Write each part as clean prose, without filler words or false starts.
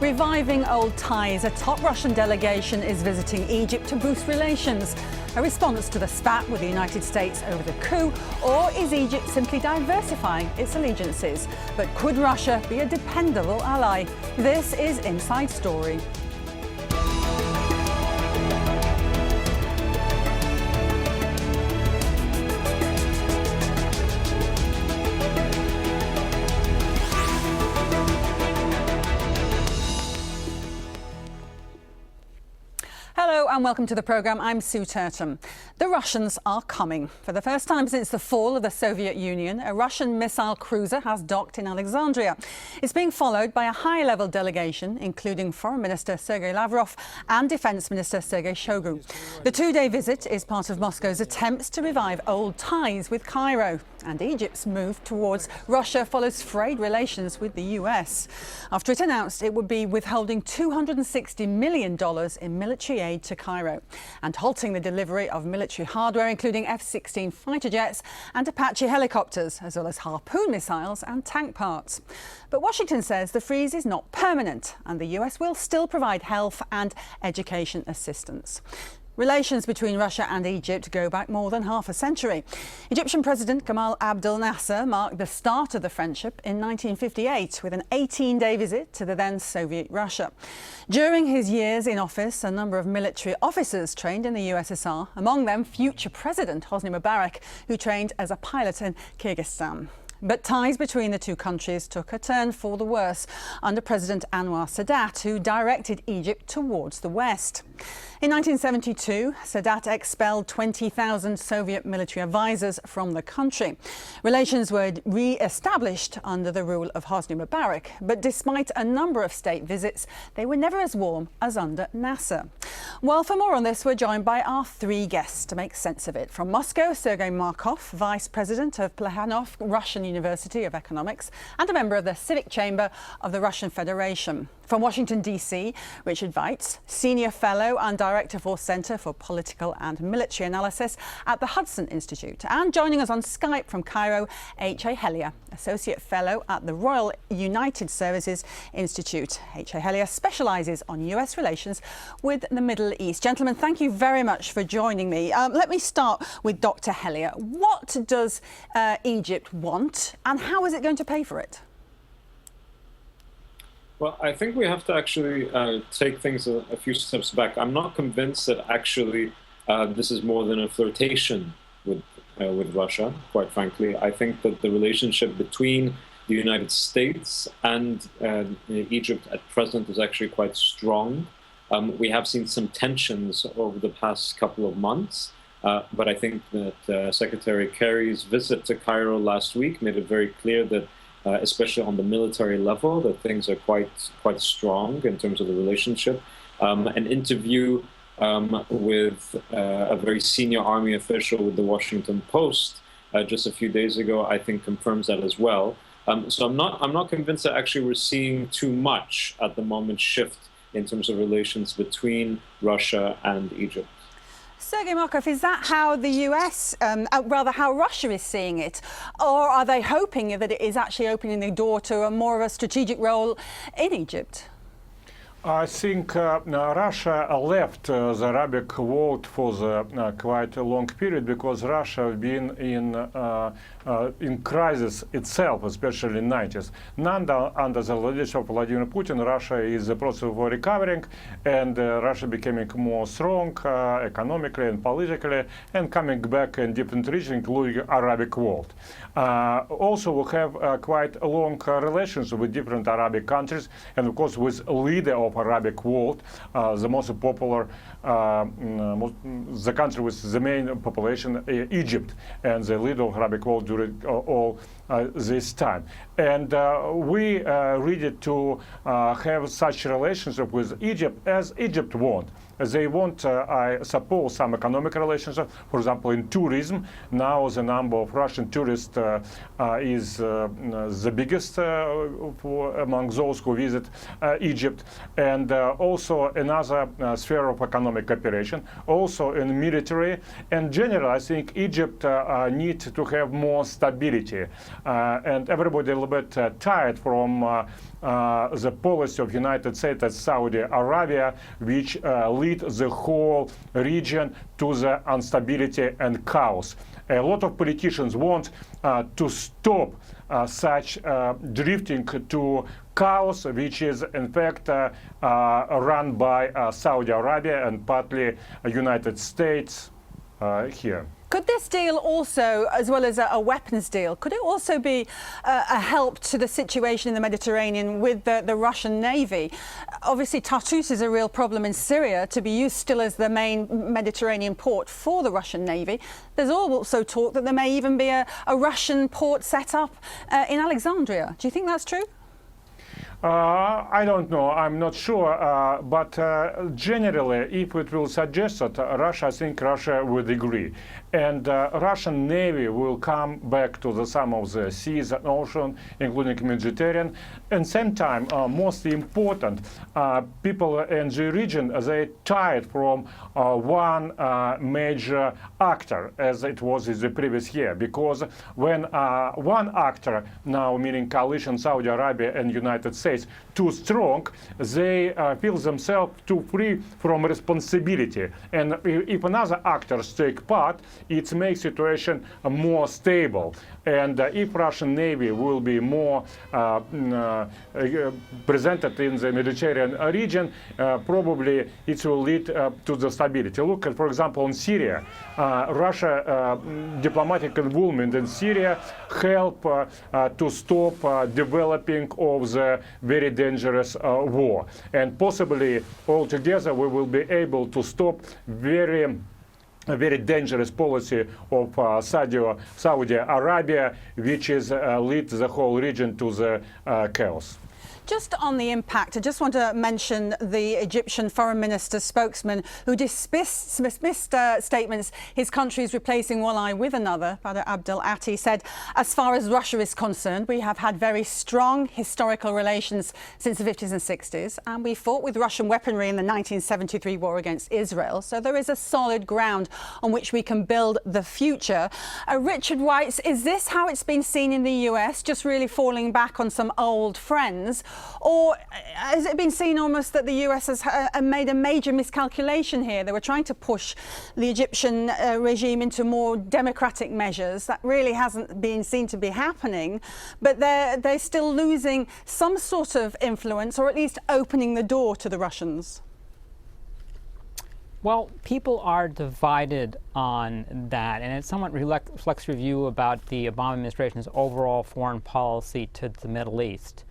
Reviving old ties, a top Russian delegation is visiting Egypt to boost relations. A response to the spat with the United States over the coup, or is Egypt simply diversifying its allegiances? But could Russia be a dependable ally? This is Inside Story. Hello and welcome to the programme. I'm Sue Turton. The Russians are coming. For the first time since the fall of the Soviet Union, a Russian missile cruiser has docked in Alexandria. It's being followed by a high-level delegation, including Foreign Minister Sergei Lavrov and Defence Minister Sergei Shoigu. The two-day visit is part of Moscow's attempts to revive old ties with Cairo. And Egypt's move towards Russia follows frayed relations with the US, after it announced it would be withholding $260 million in military aid to Cairo and halting the delivery of military hardware, including F-16 fighter jets and Apache helicopters, as well as Harpoon missiles and tank parts. But Washington says the freeze is not permanent and the US will still provide health and education assistance. Relations between Russia and Egypt go back more than half a century. Egyptian President Gamal Abdel Nasser marked the start of the friendship in 1958 with an 18-day visit to the then Soviet Russia. During his years in office, a number of military officers trained in the USSR, among them future President Hosni Mubarak, who trained as a pilot in Kyrgyzstan. But ties between the two countries took a turn for the worse under President Anwar Sadat, who directed Egypt towards the west. In 1972, Sadat expelled 20,000 Soviet military advisors from the country. Relations were re-established under the rule of Hosni Mubarak, but despite a number of state visits, they were never as warm as under Nasser. Well, for more on this, we're joined by our three guests to make sense of it. From Moscow, Sergei Markov, Vice President of Plekhanov Russian University of Economics and a member of the Civic Chamber of the Russian Federation. From Washington, D.C., Richard Weitz, Senior Fellow and Director for Center for Political and Military Analysis at the Hudson Institute. And joining us on Skype from Cairo, H.A. Hellier, Associate Fellow at the Royal United Services Institute. H.A. Hellier specialises on U.S. relations with the Middle East. Gentlemen, thank you very much for joining me. Let me start with Dr. Hellier. What does Egypt want and how is it going to pay for it? Well, I think we have to actually take things a few steps back. I'm not convinced that actually this is more than a flirtation with Russia, quite frankly. I think that the relationship between the United States and Egypt at present is actually quite strong. We have seen some tensions over the past couple of months, but I think that Secretary Kerry's visit to Cairo last week made it very clear that especially on the military level, that things are quite strong in terms of the relationship. An interview with a very senior army official with the Washington Post just a few days ago, I think confirms that as well. So I'm not convinced that actually we're seeing too much at the moment shift in terms of relations between Russia and Egypt. Sergei Markov, is that how the US, rather how Russia is seeing it? Or are they hoping that it is actually opening the door to a more of a strategic role in Egypt? I think Russia left the Arabic world for the quite a long period because Russia has been in crisis itself, especially in the 90s. Now, under the leadership of Vladimir Putin, Russia is in the process of recovering, and Russia becoming more strong economically and politically, and coming back in different regions, including Arabic world. Also, we have quite long relations with different Arabic countries, and of course with leader of Arabic world, the most popular, the country with the main population, Egypt, and the leader of Arabic world during all this time. And we ready to have such relationship with Egypt as Egypt want. They want, I suppose, some economic relations. For example, in tourism, now the number of Russian tourists is the biggest among those who visit Egypt. And also another sphere of economic cooperation, also in military. And generally, I think Egypt needs to have more stability. and everybody a little bit tired from the policy of United States and Saudi Arabia, which lead the whole region to the instability and chaos. A lot of politicians want to stop such drifting to chaos, which is in fact run by Saudi Arabia and partly United States here. Could this deal also, as well as a weapons deal, could it also be a help to the situation in the Mediterranean with the Russian Navy? Obviously, Tartus is a real problem in Syria, to be used still as the main Mediterranean port for the Russian Navy. There's also talk that there may even be a Russian port set up in Alexandria. Do you think that's true? I don't know, I'm not sure, but generally, if it will suggest that Russia, I think Russia would agree. And Russian Navy will come back to some of the seas and ocean, including Mediterranean. And same time, most important, people in the region, they tired from one major actor, as it was in the previous year. Because when one actor, now meaning coalition Saudi Arabia and United States, too strong, they feel themselves too free from responsibility. And if another actors take part, it makes situation more stable. And if Russian Navy will be more presented in the Mediterranean region, probably it will lead to the stability. Look at, for example, in Syria. Russia diplomatic involvement in Syria help to stop developing of the very dangerous war. And possibly altogether we will be able to stop a very dangerous policy of Saudi Arabia, which is lead the whole region to the chaos. Just on the impact, I just want to mention the Egyptian foreign minister's spokesman who dismissed statements his country is replacing one eye with another. Badr Abdel Atti said, as far as Russia is concerned, we have had very strong historical relations since the 50s and 60s, and we fought with Russian weaponry in the 1973 war against Israel. So there is a solid ground on which we can build the future. Richard writes, is this how it's been seen in the US, just really falling back on some old friends? Or has it been seen almost that the US has made a major miscalculation here? They were trying to push the Egyptian regime into more democratic measures. That really hasn't been seen to be happening. But they're still losing some sort of influence, or at least opening the door to the Russians. Well, people are divided on that, and it somewhat reflects review about the Obama administration's overall foreign policy to the Middle East.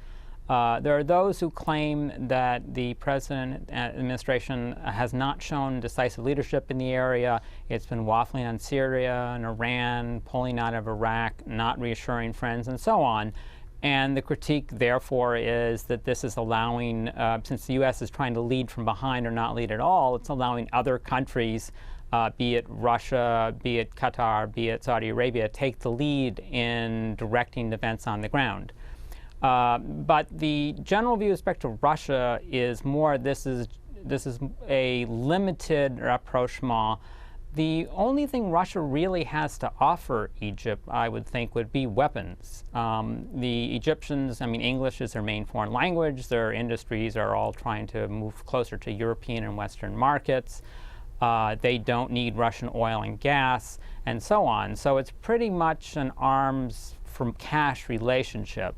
There are those who claim that the president administration has not shown decisive leadership in the area. It's been waffling on Syria and Iran, pulling out of Iraq, not reassuring friends, and so on. And the critique, therefore, is that this is allowing, since the U.S. is trying to lead from behind or not lead at all, it's allowing other countries, be it Russia, be it Qatar, be it Saudi Arabia, take the lead in directing events on the ground. But the general view with respect to Russia is more this is a limited rapprochement. The only thing Russia really has to offer Egypt, I would think, would be weapons. The Egyptians, I mean, English is their main foreign language. Their industries are all trying to move closer to European and Western markets. They don't need Russian oil and gas, and so on. So it's pretty much an arms from cash relationship.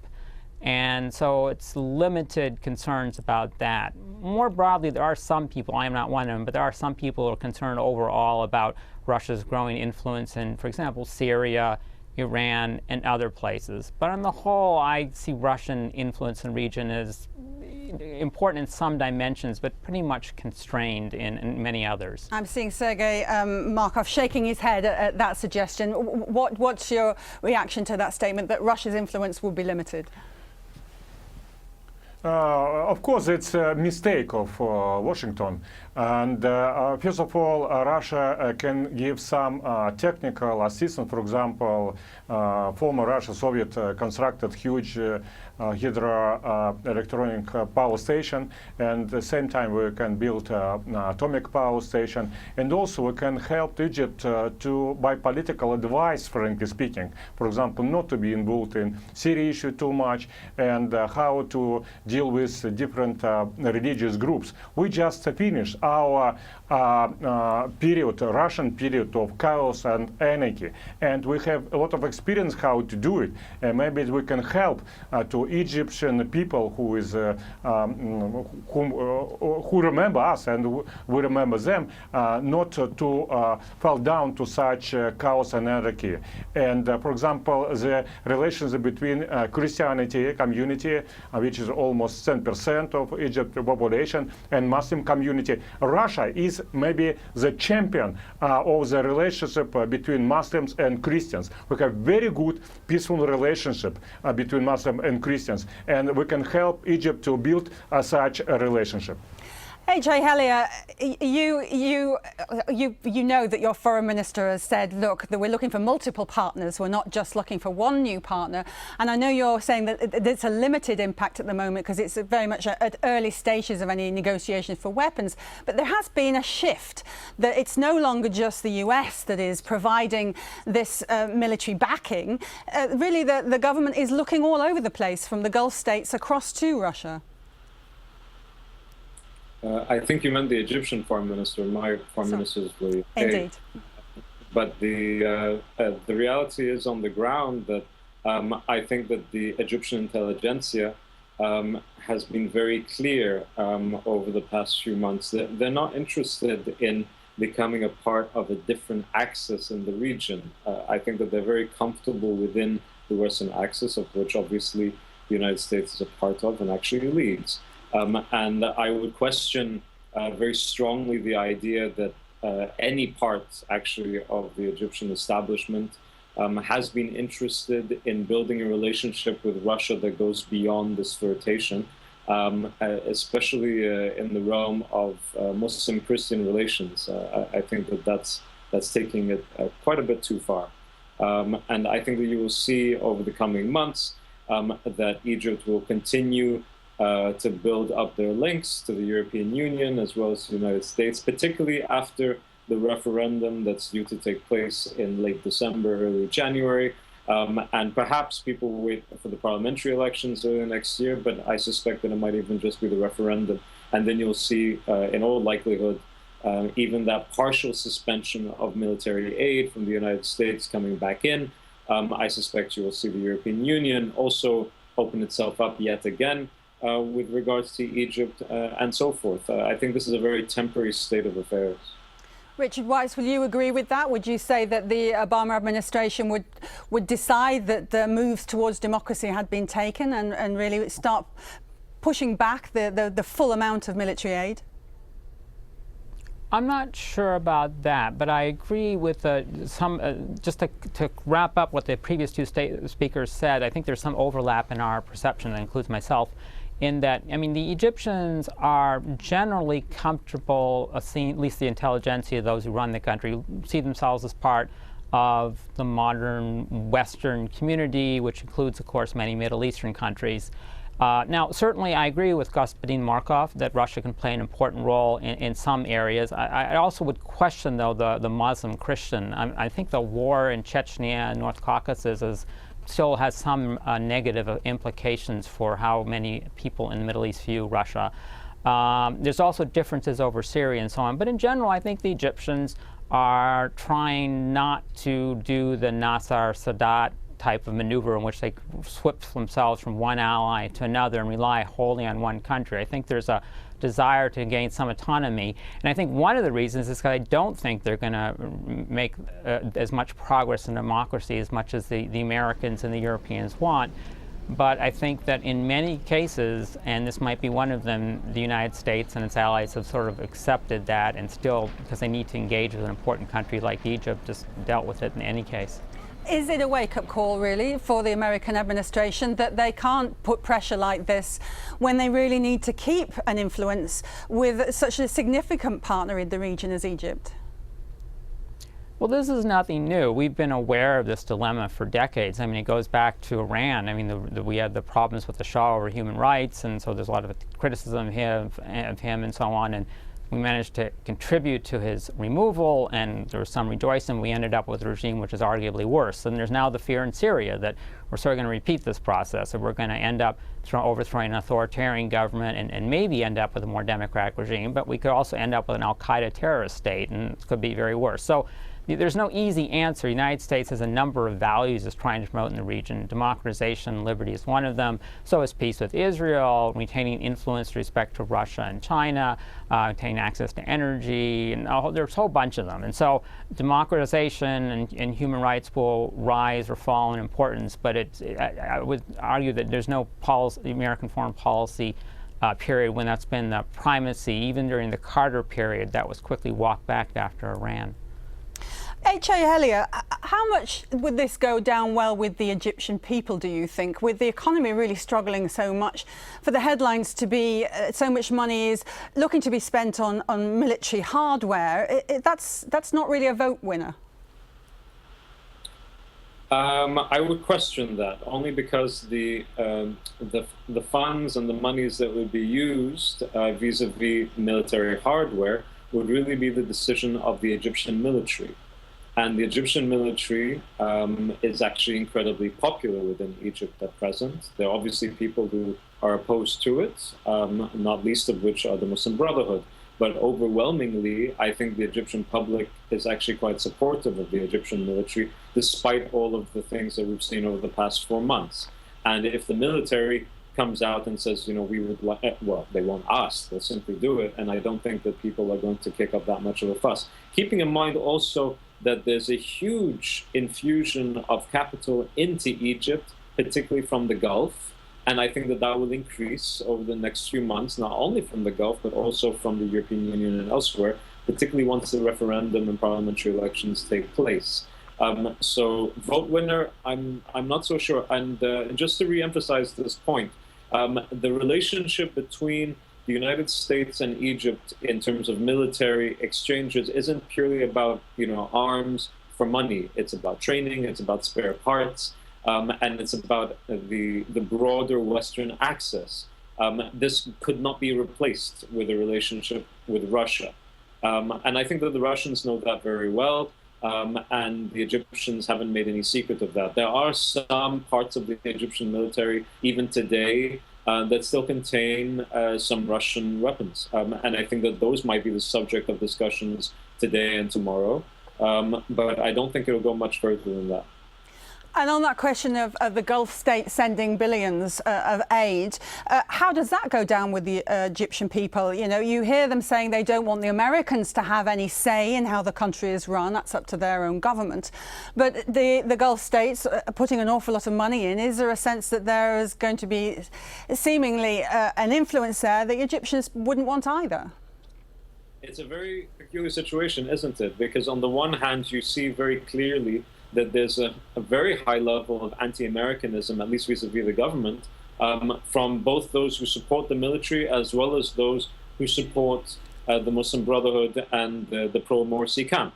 And so it's limited concerns about that. More broadly, there are some people, I am not one of them, but there are some people who are concerned overall about Russia's growing influence in, for example, Syria, Iran, and other places. But on the whole, I see Russian influence in the region as important in some dimensions, but pretty much constrained in many others. I'm seeing Sergei Markov shaking his head at that suggestion. What's your reaction to that statement that Russia's influence will be limited? Of course, it's a mistake of Washington. And first of all, Russia can give some technical assistance. For example, former Russia Soviet constructed huge hydroelectronic power station, and at the same time we can build an atomic power station, and also we can help Egypt by political advice, frankly speaking. For example, not to be involved in Syria issue too much, and how to deal with different religious groups. We just finished our Russian period of chaos and anarchy, and we have a lot of experience how to do it, and maybe we can help to Egyptian people who remember us and we remember them, not to fall down to such chaos and anarchy. And for example, the relations between Christianity community, which is almost 10% of Egypt population, and Muslim community. Russia is maybe the champion of the relationship between Muslims and Christians. We have very good peaceful relationship between Muslim and Christians, and we can help Egypt to build such a relationship. AJ Hellier, you know that your foreign minister has said, look, that we're looking for multiple partners. We're not just looking for one new partner. And I know you're saying that it's a limited impact at the moment because it's very much at early stages of any negotiations for weapons. But there has been a shift that it's no longer just the US that is providing this military backing. Really, the government is looking all over the place, from the Gulf states across to Russia. I think you meant the Egyptian foreign minister. My foreign minister is really indeed. But the reality is on the ground that I think that the Egyptian intelligentsia has been very clear over the past few months that they're not interested in becoming a part of a different axis in the region. I think that they're very comfortable within the Western axis, of which obviously the United States is a part of and actually leads. And I would question very strongly the idea that any part, actually, of the Egyptian establishment has been interested in building a relationship with Russia that goes beyond this flirtation, especially in the realm of Muslim-Christian relations. I think that that's taking it quite a bit too far. And I think that you will see over the coming months that Egypt will continue to build up their links to the European Union as well as the United States, particularly after the referendum that's due to take place in late December, early January. And perhaps people will wait for the parliamentary elections early next year, but I suspect that it might even just be the referendum. And then you'll see, in all likelihood, even that partial suspension of military aid from the United States coming back in. I suspect you will see the European Union also open itself up yet again with regards to Egypt and so forth. I think this is a very temporary state of affairs. Richard Weiss, will you agree with that? Would you say that the Obama administration would decide that the moves towards democracy had been taken and really start pushing back the full amount of military aid? I'm not sure about that, but I agree with just to wrap up what the previous two speakers said. I think there's some overlap in our perception, that includes myself, in that, I mean, the Egyptians are generally comfortable seeing, at least the intelligentsia, those who run the country, see themselves as part of the modern Western community, which includes, of course, many Middle Eastern countries. Now, certainly I agree with Господин Markov that Russia can play an important role in some areas. I also would question, though, the Muslim-Christian. I think the war in Chechnya and North Caucasus still has some negative implications for how many people in the Middle East view Russia. There's also differences over Syria and so on. But in general, I think the Egyptians are trying not to do the Nasser Sadat type of maneuver in which they switch themselves from one ally to another and rely wholly on one country. I think there's a desire to gain some autonomy. And I think one of the reasons is because I don't think they're going to make as much progress in democracy as much as the Americans and the Europeans want. But I think that in many cases, and this might be one of them, the United States and its allies have sort of accepted that and still, because they need to engage with an important country like Egypt, just dealt with it in any case. Is it a wake-up call, really, for the American administration that they can't put pressure like this when they really need to keep an influence with such a significant partner in the region as Egypt? Well, this is nothing new. We've been aware of this dilemma for decades. I mean, it goes back to Iran. I mean, we had the problems with the Shah over human rights, and so there's a lot of criticism of him and so on. And we managed to contribute to his removal, and there was some rejoicing. We ended up with a regime which is arguably worse. And there's now the fear in Syria that we're sort of going to repeat this process, and we're going to end up overthrowing an authoritarian government and maybe end up with a more democratic regime. But we could also end up with an al-Qaeda terrorist state, and it could be very worse. So there's no easy answer. The United States has a number of values it's trying to promote in the region. Democratization, liberty is one of them. So is peace with Israel, retaining influence with respect to Russia and China, retaining access to energy, and there's a whole bunch of them. And so democratization and human rights will rise or fall in importance, but I would argue that there's no American foreign policy period when that's been the primacy. Even during the Carter period, that was quickly walked back after Iran. H.A. Hellier, how much would this go down well with the Egyptian people, do you think? With the economy really struggling so much, for the headlines to be so much money is looking to be spent on military hardware, that's not really a vote winner. I would question that, only because the funds and the monies that would be used vis-a-vis military hardware would really be the decision of the Egyptian military. And the Egyptian military is actually incredibly popular within Egypt at present. There are obviously people who are opposed to it, not least of which are the Muslim Brotherhood. But overwhelmingly, I think the Egyptian public is actually quite supportive of the Egyptian military, despite all of the things that we've seen over the past 4 months. And if the military comes out and says, we would like, well, they won't ask, they'll simply do it. And I don't think that people are going to kick up that much of a fuss. Keeping in mind also that there's a huge infusion of capital into Egypt, particularly from the Gulf. And I think that that will increase over the next few months, not only from the Gulf, but also from the European Union and elsewhere, particularly once the referendum and parliamentary elections take place. So vote winner, I'm not so sure. And just to re-emphasize this point, the relationship between the United States and Egypt in terms of military exchanges isn't purely about, arms for money. It's about training, it's about spare parts, and it's about the broader Western access. This could not be replaced with a relationship with Russia. And I think that the Russians know that very well, and the Egyptians haven't made any secret of that. There are some parts of the Egyptian military, even today, that still contain some Russian weapons. And I think that those might be the subject of discussions today and tomorrow. But I don't think it'll go much further than that. And on that question of the Gulf states sending billions of aid, how does that go down with the Egyptian people? You hear them saying they don't want the Americans to have any say in how the country is run. That's up to their own government. But the Gulf states are putting an awful lot of money in. Is there a sense that there is going to be seemingly an influence there that the Egyptians wouldn't want either? It's a very peculiar situation, isn't it? Because on the one hand, you see very clearly that there's a very high level of anti-Americanism, at least vis-a-vis the government, from both those who support the military as well as those who support the Muslim Brotherhood and the pro-Morsi camp.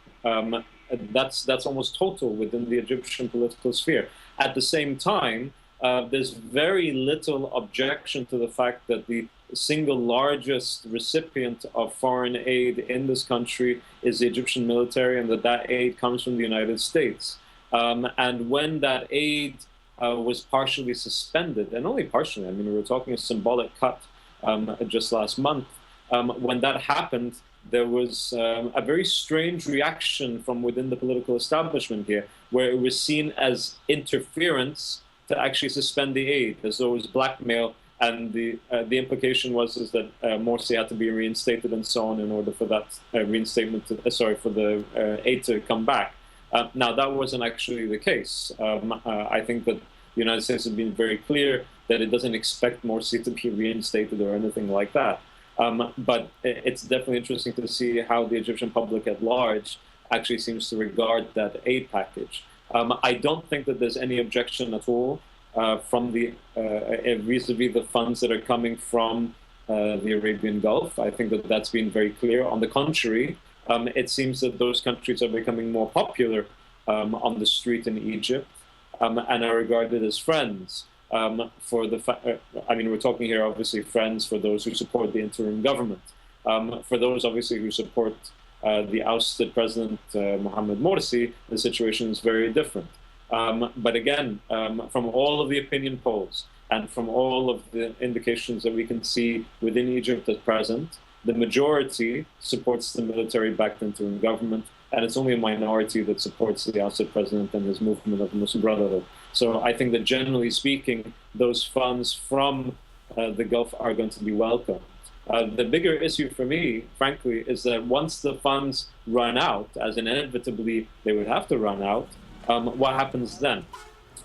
That's almost total within the Egyptian political sphere. At the same time, there's very little objection to the fact that the single largest recipient of foreign aid in this country is the Egyptian military, and that aid comes from the United States. And when that aid was partially suspended, and only partially, I mean, we were talking a symbolic cut just last month, when that happened, there was a very strange reaction from within the political establishment here, where it was seen as interference to actually suspend the aid, as though it was blackmail. And the implication was that Morsi had to be reinstated and so on in order for that reinstatement, for the aid to come back. Now, that wasn't actually the case. I think that the United States has been very clear that it doesn't expect Morsi to be reinstated or anything like that. But it's definitely interesting to see how the Egyptian public at large actually seems to regard that aid package. I don't think that there's any objection at all from the vis-a-vis the funds that are coming from the Arabian Gulf. I think that that's been very clear. On the contrary, it seems that those countries are becoming more popular on the street in Egypt and are regarded as friends. For the I mean, we're talking here obviously friends for those who support the interim government. For those obviously who support the ousted President Mohamed Morsi, the situation is very different. But again, from all of the opinion polls and from all of the indications that we can see within Egypt at present, the majority supports the military-backed interim government, and it's only a minority that supports the ousted president and his movement of Muslim Brotherhood. So I think that generally speaking, those funds from the Gulf are going to be welcomed. The bigger issue for me, frankly, is that once the funds run out, as inevitably they would have to run out, what happens then?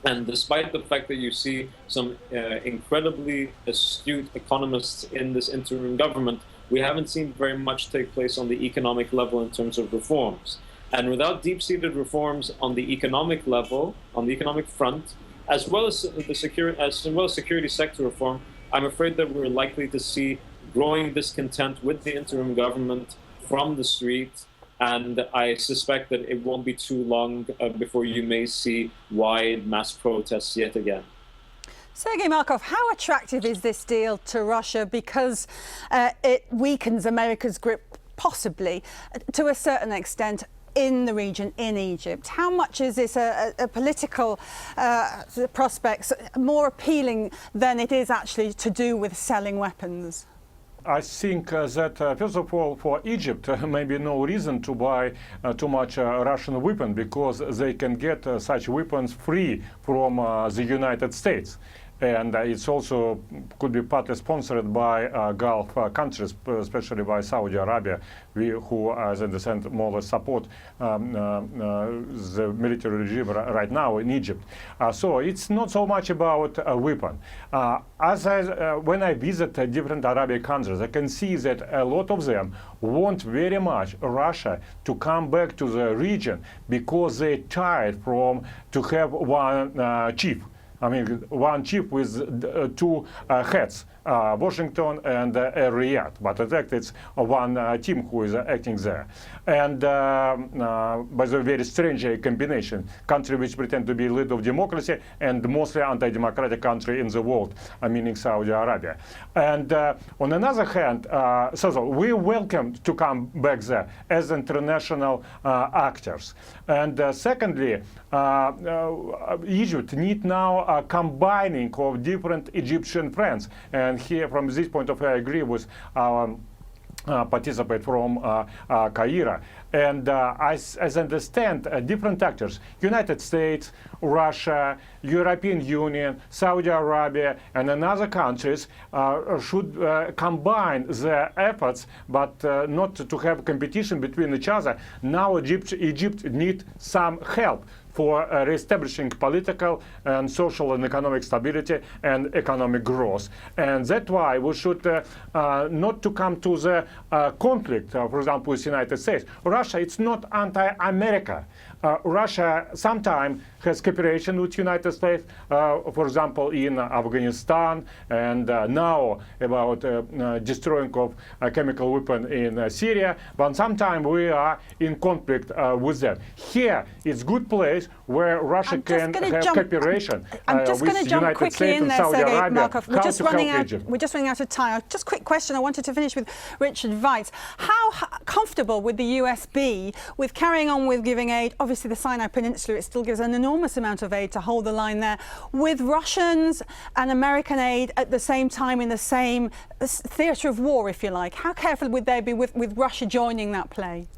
And despite the fact that you see some incredibly astute economists in this interim government, we haven't seen very much take place on the economic level in terms of reforms. And without deep-seated reforms on the economic level, on the economic front, as well as security sector reform, I'm afraid that we're likely to see growing discontent with the interim government from the street. And I suspect that it won't be too long before you may see wide mass protests yet again. Sergei Markov, how attractive is this deal to Russia? Because it weakens America's grip, possibly, to a certain extent, in the region, in Egypt. How much is this a political prospects more appealing than it is actually to do with selling weapons? I think that, first of all, for Egypt, maybe no reason to buy too much Russian weapon, because they can get such weapons free from the United States. And it's also could be partly sponsored by Gulf countries, especially by Saudi Arabia, who, as I understand, more or less support the military regime right now in Egypt. So it's not so much about a weapon. When I visit different Arabic countries, I can see that a lot of them want very much Russia to come back to the region, because they're tired to have one chief. I mean, one chief with two heads, Washington and Riyadh. But in fact, it's one team who is acting there. And by the way, very strange combination. Country which pretend to be leader of democracy and mostly anti-democratic country in the world, meaning Saudi Arabia. And on another hand, so we welcome to come back there as international actors. And secondly, Egypt need now combining of different Egyptian friends. And here, from this point of view, I agree with our participant from Cairo. And as I understand, different actors, United States, Russia, European Union, Saudi Arabia, and other countries should combine their efforts, but not to have competition between each other. Now Egypt needs some help for reestablishing political and social and economic stability and economic growth. And that's why we should not to come to the conflict, for example, with the United States. Russia, it's not anti-America. Russia sometimes has cooperation with the United States, for example, in Afghanistan, and now about destroying of a chemical weapon in Syria, but sometimes we are in conflict with them. Here, it's good place where Russia can have cooperation with the United States and Saudi Arabia. We're just running out of time. Just a quick question. I wanted to finish with Richard Weitz. How comfortable would the US be with carrying on with giving aid? Obviously, the Sinai Peninsula, it still gives an enormous amount of aid to hold the line there, with Russians and American aid at the same time in the same theatre of war, if you like. How careful would they be with Russia joining that play?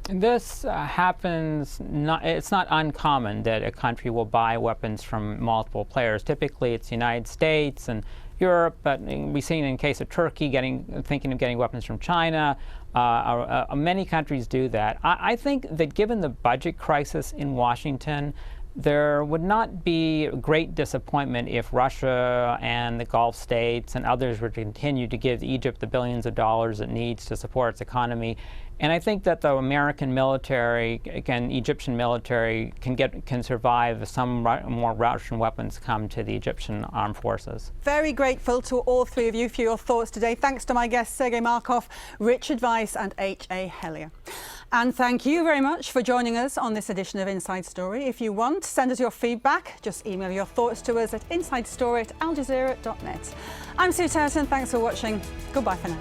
This happens, it's not uncommon that a country will buy weapons from multiple players. Typically, it's the United States and Europe, but we've seen in case of Turkey thinking of getting weapons from China. Many countries do that. I think that given the budget crisis in Washington, there would not be great disappointment if Russia and the Gulf states and others were to continue to give Egypt the billions of dollars it needs to support its economy. And I think that the American military, again, Egyptian military, can survive if some more Russian weapons come to the Egyptian armed forces. Very grateful to all three of you for your thoughts today. Thanks to my guests Sergei Markov, Richard Weiss and H.A. Hellier. And thank you very much for joining us on this edition of Inside Story. If you want, send us your feedback. Just email your thoughts to us at insidestory@aljazeera.net. I'm Sue Turton. Thanks for watching. Goodbye for now.